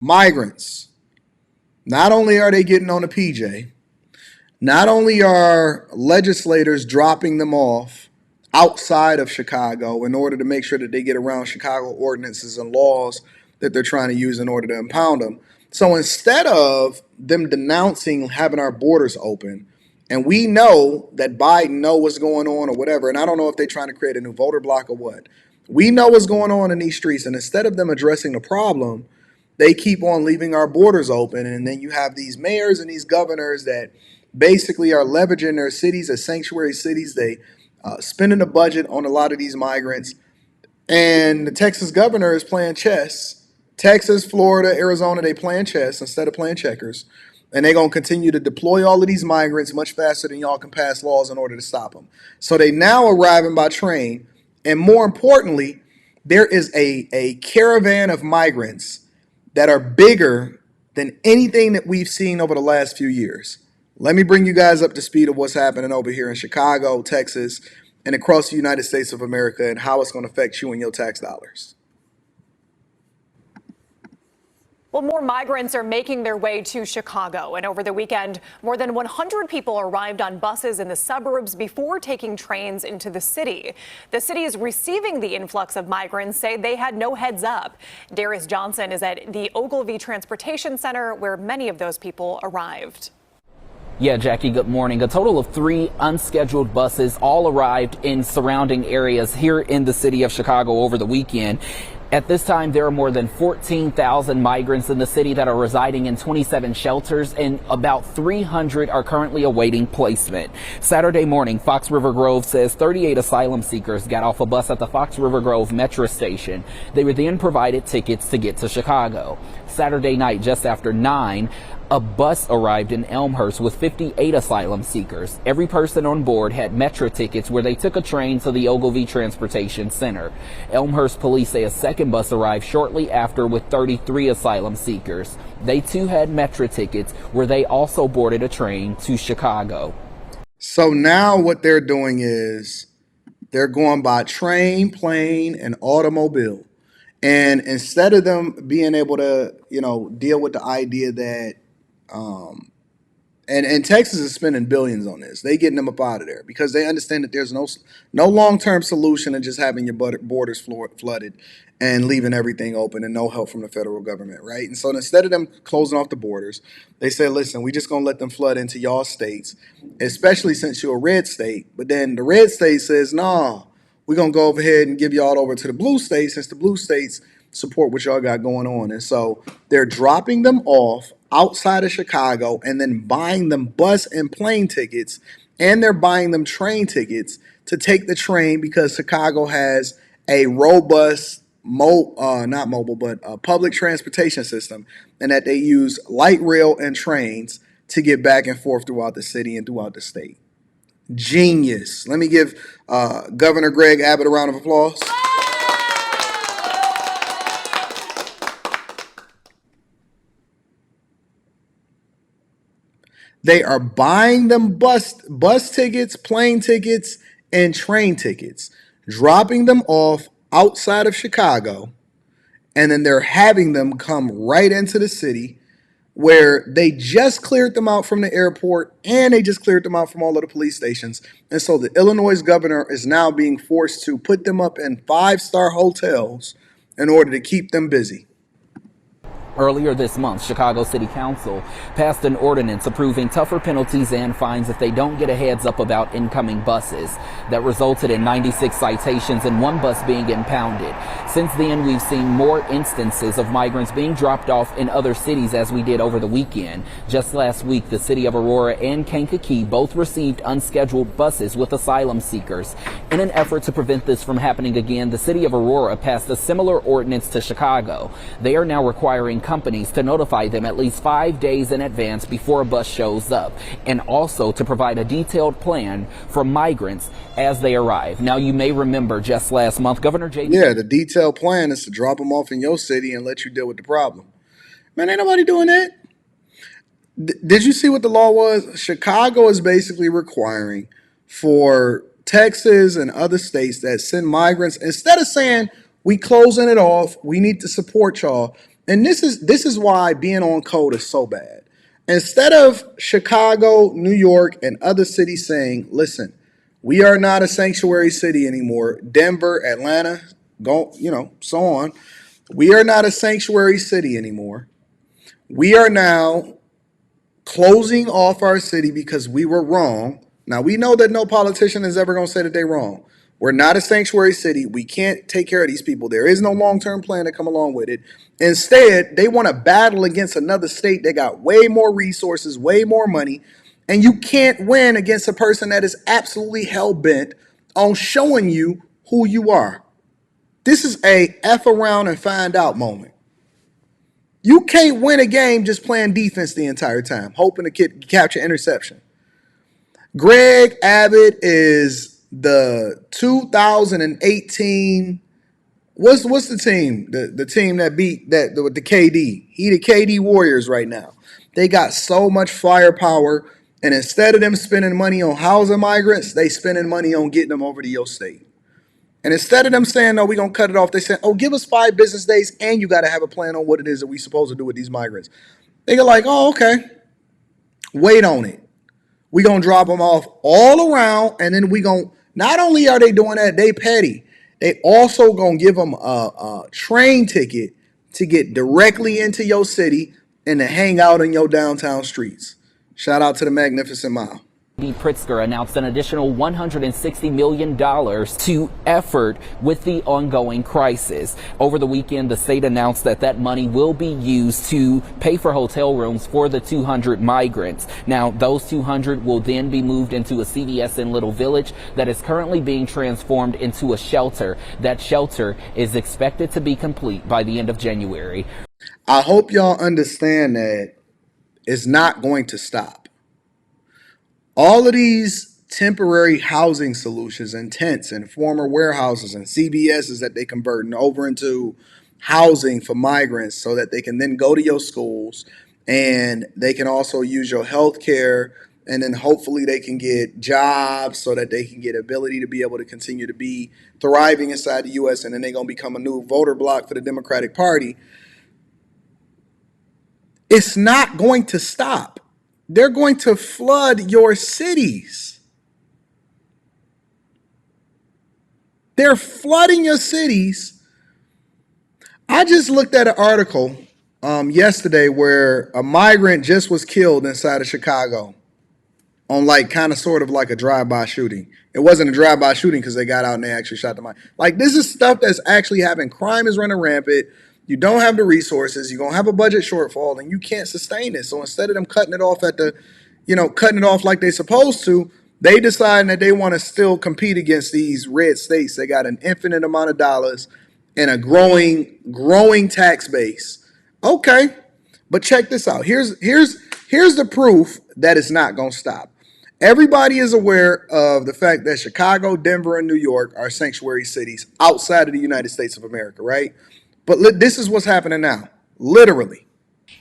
Migrants. Not only are they getting on the PJ, not only are legislators dropping them off outside of Chicago in order to make sure that they get around Chicago ordinances and laws that they're trying to use in order to impound them. So instead of them denouncing having our borders open, and we know that Biden know what's going on or whatever, and I don't know if they're trying to create a new voter block or what. We know what's going on in these streets, and instead of them addressing the problem, they keep on leaving our borders open. And then you have these mayors and these governors that basically are leveraging their cities as sanctuary cities. They spending a budget on a lot of these migrants. And the Texas governor is playing chess. Texas, Florida, Arizona, they playing chess instead of playing checkers. And they're going to continue to deploy all of these migrants much faster than y'all can pass laws in order to stop them. So they now arriving by train. And more importantly, there is a caravan of migrants that are bigger than anything that we've seen over the last few years. Let me bring you guys up to speed of what's happening over here in Chicago, Texas, and across the United States of America, and how it's going to affect you and your tax dollars. Well, more migrants are making their way to Chicago, and over the weekend, more than 100 people arrived on buses in the suburbs before taking trains into the city. The cities receiving the influx of migrants say they had no heads up. Darius Johnson is at the Ogilvie Transportation Center, where many of those people arrived. Yeah, Jackie, good morning. A total of 3 unscheduled buses all arrived in surrounding areas here in the city of Chicago over the weekend. At this time, there are more than 14,000 migrants in the city that are residing in 27 shelters, and about 300 are currently awaiting placement. Saturday morning, Fox River Grove says 38 asylum seekers got off a bus at the Fox River Grove metro station. They were then provided tickets to get to Chicago. Saturday night, just after 9, a bus arrived in Elmhurst with 58 asylum seekers. Every person on board had metro tickets where they took a train to the Ogilvie Transportation Center. Elmhurst police say a second bus arrived shortly after with 33 asylum seekers. They too had metro tickets where they also boarded a train to Chicago. So now what they're doing is they're going by train, plane, and automobile. And instead of them being able to, deal with the idea that and Texas is spending billions on this. They getting them up out of there because they understand that there's no long-term solution to just having your borders flooded and leaving everything open and no help from the federal government, right? And so instead of them closing off the borders, they say, listen, we just going to let them flood into y'all states, especially since you're a red state. But then the red state says, nah, we're going to go over ahead and give y'all over to the blue states since the blue states support what y'all got going on. And so they're dropping them off outside of Chicago and then buying them bus and plane tickets, and they're buying them train tickets to take the train because Chicago has a robust not mobile, but a public transportation system, and that they use light rail and trains to get back and forth throughout the city and throughout the state. Genius. Let me give Governor Greg Abbott a round of applause. They are buying them bus tickets, plane tickets, and train tickets, dropping them off outside of Chicago, and then they're having them come right into the city where they just cleared them out from the airport and they just cleared them out from all of the police stations. And so the Illinois governor is now being forced to put them up in 5-star hotels in order to keep them busy. Earlier this month, Chicago City Council passed an ordinance approving tougher penalties and fines if they don't get a heads up about incoming buses. That resulted in 96 citations and 1 bus being impounded. Since then, we've seen more instances of migrants being dropped off in other cities as we did over the weekend. Just last week, the city of Aurora and Kankakee both received unscheduled buses with asylum seekers. In an effort to prevent this from happening again, the city of Aurora passed a similar ordinance to Chicago. They are now requiring companies to notify them at least 5 days in advance before a bus shows up, and also to provide a detailed plan for migrants as they arrive. Now, you may remember just last month, Governor J. Yeah, the detailed plan is to drop them off in your city and let you deal with the problem. Man, ain't nobody doing that. Did you see what the law was? Chicago is basically requiring for Texas and other states that send migrants, instead of saying we closing it off, we need to support y'all. And this is why being on code is so bad. Instead of Chicago, New York, and other cities saying, listen, we are not a sanctuary city anymore. Denver, Atlanta, go, so on. We are not a sanctuary city anymore. We are now closing off our city because we were wrong. Now, we know that no politician is ever going to say that they're wrong. We're not a sanctuary city. We can't take care of these people. There is no long-term plan to come along with it. Instead, they want to battle against another state that got way more resources, way more money, and you can't win against a person that is absolutely hell-bent on showing you who you are. This is a F around and find out moment. You can't win a game just playing defense the entire time, hoping to capture interception. Greg Abbott is the 2018. What's the team? The team that beat that with the KD. He the KD Warriors right now. They got so much firepower, and instead of them spending money on housing migrants, they spending money on getting them over to your state. And instead of them saying, no, we're going to cut it off, they said, oh, give us 5 business days and you got to have a plan on what it is that we're supposed to do with these migrants. They go like, oh, okay. Wait on it. We're going to drop them off all around, and then we going to, not only are they doing that, they petty. They also going to give them a train ticket to get directly into your city and to hang out in your downtown streets. Shout out to the Magnificent Mile. Pritzker announced an additional $160 million to effort with the ongoing crisis. Over the weekend, the state announced that money will be used to pay for hotel rooms for the 200 migrants. Now, those 200 will then be moved into a CVS in Little Village that is currently being transformed into a shelter. That shelter is expected to be complete by the end of January. I hope y'all understand that it's not going to stop. All of these temporary housing solutions and tents and former warehouses and CBSs that they converting over into housing for migrants so that they can then go to your schools and they can also use your health care, and then hopefully they can get jobs so that they can get ability to be able to continue to be thriving inside the U.S. and then they're going to become a new voter bloc for the Democratic Party. It's not going to stop. They're going to flood your cities. They're flooding your cities. I just looked at an article yesterday where a migrant just was killed inside of Chicago on kind of sort of like a drive-by shooting. It wasn't a drive-by shooting because they got out and they actually shot the migrant. This is stuff that's actually happening. Crime is running rampant. You don't have the resources. You're going to have a budget shortfall, and you can't sustain it. So instead of them cutting it off cutting it off like they're supposed to, they decide that they want to still compete against these red states. They got an infinite amount of dollars and a growing tax base. Okay, but check this out. Here's the proof that it's not going to stop. Everybody is aware of the fact that Chicago, Denver, and New York are sanctuary cities outside of the United States of America, right? But this is what's happening now, literally.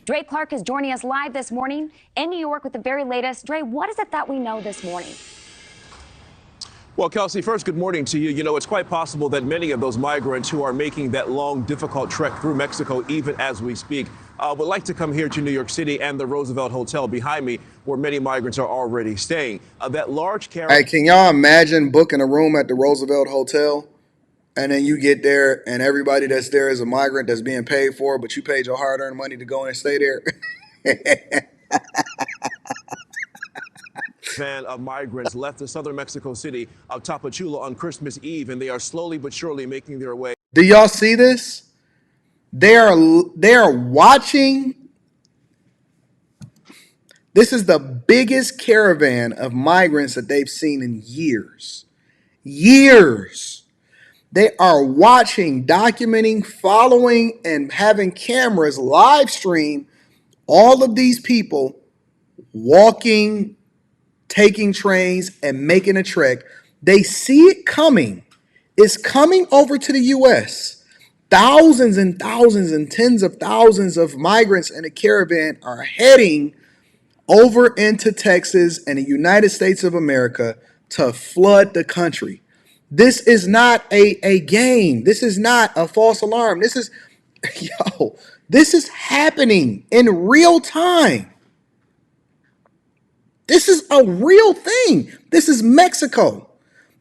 Dre Clark is joining us live this morning in New York with the very latest. Dre, what is it that we know this morning? Well, Kelsey, first, good morning to you. You know, it's quite possible that many of those migrants who are making that long, difficult trek through Mexico, even as we speak, would like to come here to New York City and the Roosevelt Hotel behind me, where many migrants are already staying. That large caravan. Hey, can y'all imagine booking a room at the Roosevelt Hotel? And then you get there and everybody that's there is a migrant that's being paid for, but you paid your hard-earned money to go and stay there. Van of migrants left the southern Mexico city of Tapachula on Christmas Eve, and they are slowly but surely making their way. Do y'all see this? They are watching. This is the biggest caravan of migrants that they've seen in years. Years. They are watching, documenting, following, and having cameras live stream all of these people walking, taking trains, and making a trek. They see it coming. It's coming over to the U.S. Thousands and thousands and tens of thousands of migrants in a caravan are heading over into Texas and the United States of America to flood the country. This is not a game. This is not a false alarm. This is, This is happening in real time. This is a real thing. This is Mexico.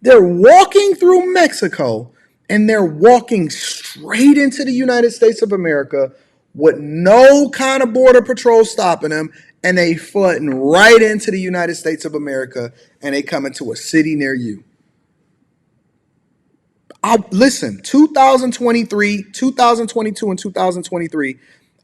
They're walking through Mexico and they're walking straight into the United States of America with no kind of border patrol stopping them, and they flooding right into the United States of America, and they come into a city near you. Listen, 2023, 2022, and 2023,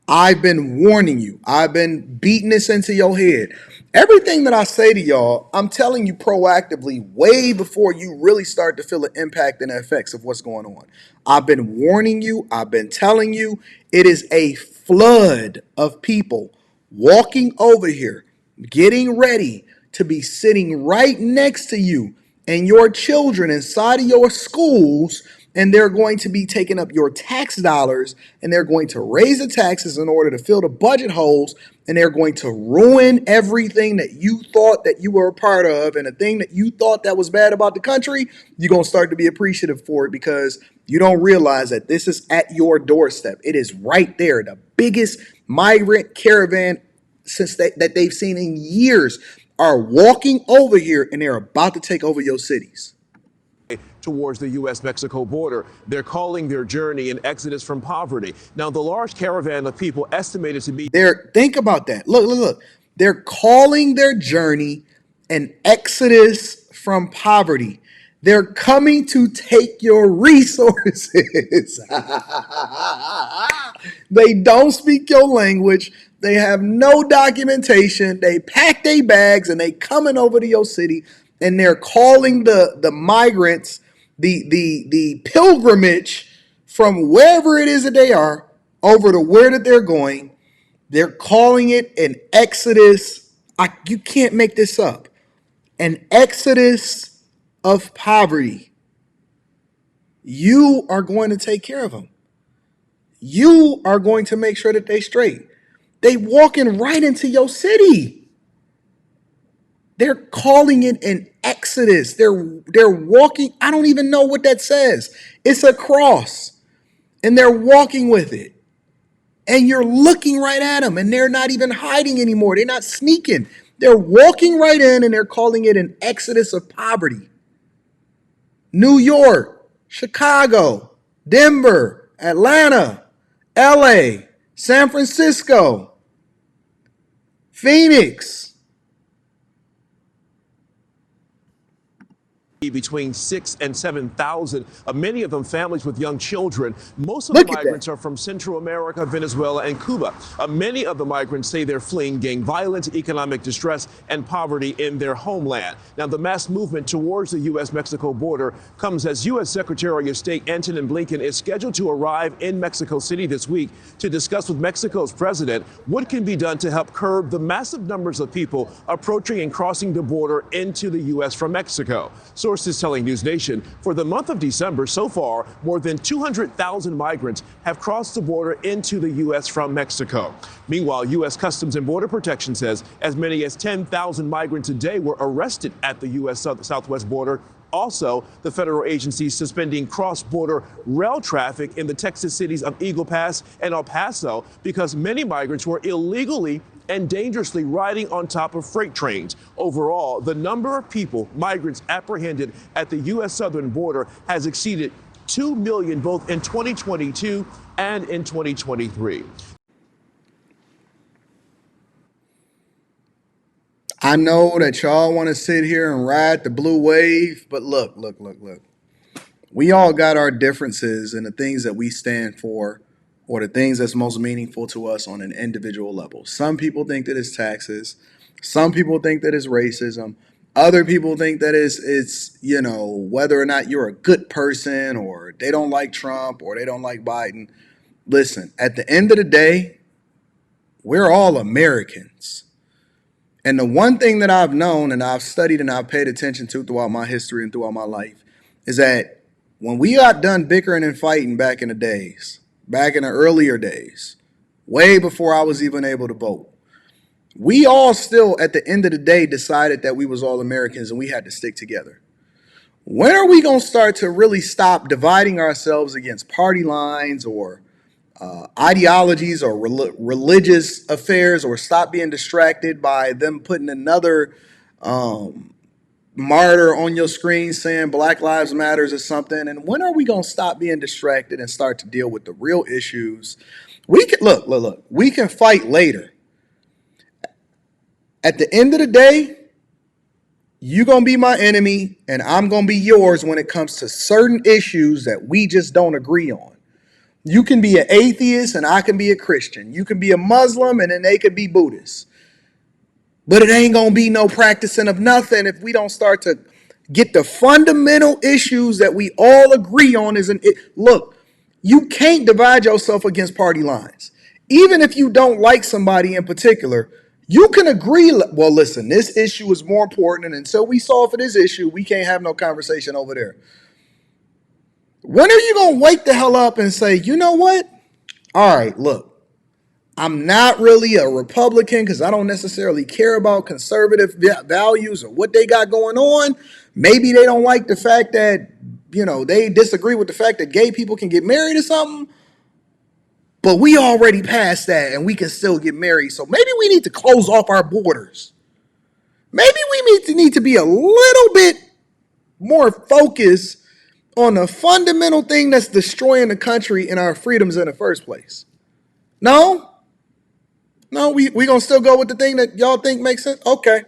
I've been warning you. I've been beating this into your head. Everything that I say to y'all, I'm telling you proactively way before you really start to feel the impact and the effects of what's going on. I've been warning you. I've been telling you. It is a flood of people walking over here, getting ready to be sitting right next to you and your children inside of your schools, and they're going to be taking up your tax dollars, and they're going to raise the taxes in order to fill the budget holes, and they're going to ruin everything that you thought that you were a part of, and the thing that you thought that was bad about the country, you're going to start to be appreciative for it because you don't realize that this is at your doorstep. It is right there, the biggest migrant caravan that they've seen in years are walking over here, and they're about to take over your cities. Towards the U.S.-Mexico border. They're calling their journey an exodus from poverty. Now, the large caravan of people estimated to be Think about that. Look. They're calling their journey an exodus from poverty. They're coming to take your resources. They don't speak your language. They have no documentation. They pack their bags and they coming over to your city, and they're calling the migrants the pilgrimage from wherever it is that they are over to where that they're going. They're calling it an exodus. You can't make this up. An exodus of poverty. You are going to take care of them. You are going to make sure that they straight. They walking right into your city. They're calling it an exodus. They're walking. I don't even know what that says. It's a cross, and they're walking with it. And you're looking right at them, and they're not even hiding anymore. They're not sneaking. They're walking right in, and they're calling it an exodus of poverty. New York, Chicago, Denver, Atlanta, LA, San Francisco, Phoenix. between 6,000 and 7,000, many of them families with young children. Most of the migrants are from Central America, Venezuela, and Cuba. Many of the migrants say they're fleeing gang violence, economic distress, and poverty in their homeland. Now, the mass movement towards the U.S.-Mexico border comes as U.S. Secretary of State Anton Blinken is scheduled to arrive in Mexico City this week to discuss with Mexico's president what can be done to help curb the massive numbers of people approaching and crossing the border into the U.S. from Mexico. Sources telling News Nation for the month of December, so far, more than 200,000 migrants have crossed the border into the U.S. from Mexico. Meanwhile, U.S. Customs and Border Protection says as many as 10,000 migrants a day were arrested at the U.S. southwest border. Also, the federal agency is suspending cross-border rail traffic in the Texas cities of Eagle Pass and El Paso because many migrants were illegally and dangerously riding on top of freight trains. Overall, the number of people, migrants apprehended at the U.S. southern border has exceeded 2 million both in 2022 and in 2023. I know that y'all want to sit here and ride the blue wave, but look. We all got our differences and the things that we stand for, or the things that's most meaningful to us on an individual level. Some people think that it's taxes. Some people think that it's racism. Other people think that it's whether or not you're a good person, or they don't like Trump, or they don't like Biden. Listen, at the end of the day, we're all Americans. And the one thing that I've known and I've studied and I've paid attention to throughout my history and throughout my life is that when we got done bickering and fighting back in the earlier days, way before I was even able to vote, we all still, at the end of the day, decided that we was all Americans and we had to stick together. When are we going to start to really stop dividing ourselves against party lines or ideologies or religious affairs, or stop being distracted by them putting another martyr on your screen saying Black Lives Matters or something. And when are we going to stop being distracted and start to deal with the real issues? We can look, we can fight later. At the end of the day, you're going to be my enemy and I'm going to be yours when it comes to certain issues that we just don't agree on. You can be an atheist and I can be a Christian. You can be a Muslim and then they could be Buddhist. But it ain't going to be no practicing of nothing if we don't start to get the fundamental issues that we all agree on. Look, you can't divide yourself against party lines. Even if you don't like somebody in particular, you can agree, well, listen, this issue is more important, and until we solve for this issue, we can't have no conversation over there. When are you going to wake the hell up and say, you know what? All right, look, I'm not really a Republican because I don't necessarily care about conservative values or what they got going on. Maybe they don't like the fact that, they disagree with the fact that gay people can get married or something. But we already passed that and we can still get married. So maybe we need to close off our borders. Maybe we need to be a little bit more focused on the fundamental thing that's destroying the country and our freedoms in the first place. No, we gonna still go with the thing that y'all think makes sense? Okay.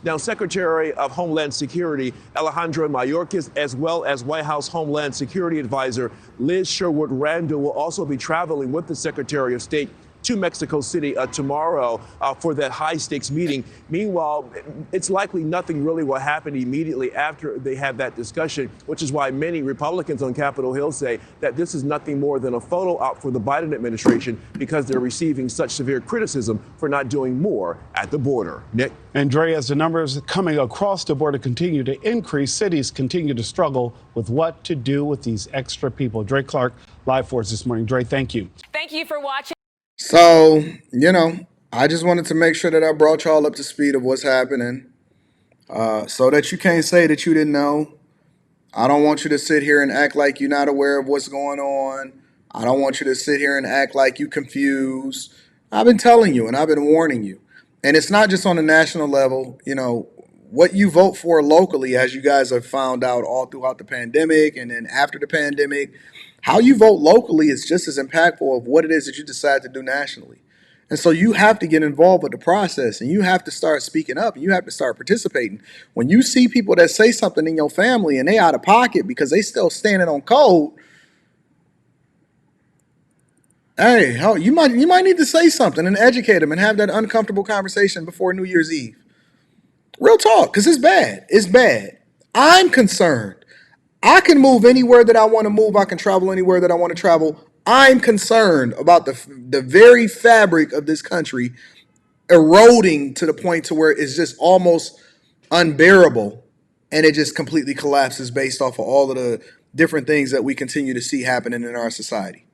Now, Secretary of Homeland Security Alejandro Mayorkas, as well as White House Homeland Security Advisor Liz Sherwood Randall, will also be traveling with the Secretary of State to Mexico City tomorrow for that high-stakes meeting. Meanwhile, it's likely nothing really will happen immediately after they have that discussion, which is why many Republicans on Capitol Hill say that this is nothing more than a photo op for the Biden administration because they're receiving such severe criticism for not doing more at the border. Nick? And Dre, as the numbers coming across the border continue to increase, cities continue to struggle with what to do with these extra people. Dre Clark, live for us this morning. Dre, thank you. Thank you for watching. So, I just wanted to make sure that I brought y'all up to speed of what's happening so that you can't say that you didn't know. I don't want you to sit here and act like you're not aware of what's going on. I don't want you to sit here and act like you're confused. I've been telling you and I've been warning you. And it's not just on the national level. What you vote for locally, as you guys have found out all throughout the pandemic and then after the pandemic, how you vote locally is just as impactful of what it is that you decide to do nationally. And so you have to get involved with the process and you have to start speaking up and you have to start participating. When you see people that say something in your family and they out of pocket because they still standing on code, hey, you might need to say something and educate them and have that uncomfortable conversation before New Year's Eve. Real talk, because it's bad. It's bad. I'm concerned. I can move anywhere that I want to move. I can travel anywhere that I want to travel. I'm concerned about the very fabric of this country eroding to the point to where it's just almost unbearable and it just completely collapses based off of all of the different things that we continue to see happening in our society.